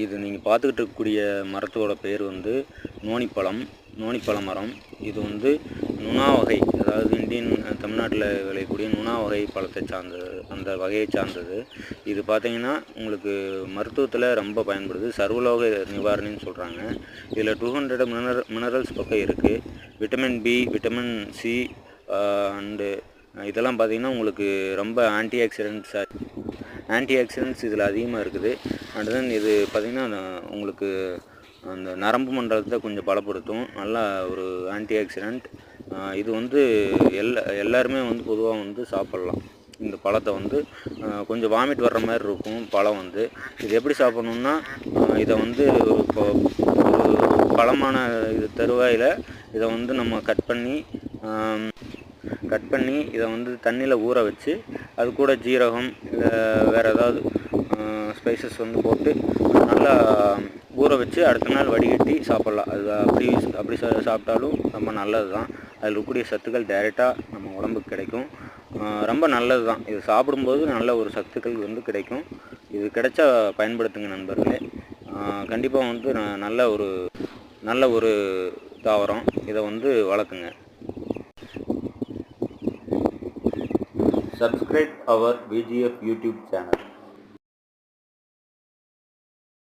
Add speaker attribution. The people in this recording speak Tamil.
Speaker 1: இது நீங்கள் பார்த்துக்கிட்டு இருக்கக்கூடிய மரத்தோட பேர் வந்து நோனிப்பழ மரம். இது வந்து நுணா வகை, அதாவது தமிழ்நாட்டில் விளையக்கூடிய நுணா வகை பழத்தை சார்ந்தது, அந்த வகையை சார்ந்தது. இது பார்த்திங்கன்னா உங்களுக்கு மருத்துவத்தில் ரொம்ப பயன்படுது. சர்வலோக நிவாரணின்னு சொல்கிறாங்க. இதில் 200 மினரல்ஸ் பக்கம் இருக்குது. Vitamin B, vitamin C and இதெல்லாம் பார்த்திங்கன்னா உங்களுக்கு ரொம்ப ஆன்டிஆக்சிடென்ட்ஸ் இதில் அதிகமாக இருக்குது. அண்ட் தென் இது பார்த்திங்கன்னா உங்களுக்கு அந்த நரம்பு மண்டலத்தை கொஞ்சம் பலப்படுத்தும். நல்லா ஒரு ஆன்டிஆக்சிடென்ட். இது வந்து எல்லாருமே வந்து பொதுவாக வந்து சாப்பிட்லாம். இந்த பழத்தை வந்து கொஞ்சம் வாமிட் வர்ற மாதிரி இருக்கும் பழம் வந்து. இது எப்படி சாப்பிட்ணுன்னா, இதை வந்து ஒரு பழமான இது தருவாயில் இதை வந்து நம்ம கட் பண்ணி இதை வந்து தண்ணியில் ஊற வச்சு அது கூட ஜீரகம் இல்லை வேறு ஏதாவது ஸ்பைசஸ் வந்து போட்டு நல்லா ஊற வச்சு அடுத்த நாள் வடிகட்டி சாப்பிட்லாம். அது அப்படி சாப்பிட்டாலும் ரொம்ப நல்லது தான். அதில் இருக்கக்கூடிய சத்துக்கள் டைரெக்டாக நம்ம உடம்புக்கு கிடைக்கும். ரொம்ப நல்லது தான். இது சாப்பிடும்போது நல்ல ஒரு சத்துக்கள் வந்து கிடைக்கும். இது கிடைச்சா பயன்படுத்துங்க நண்பர்களே. கண்டிப்பாக வந்து நல்ல ஒரு தாவரம். இதை வந்து வளர்க்குங்க. Subscribe our VGF YouTube channel.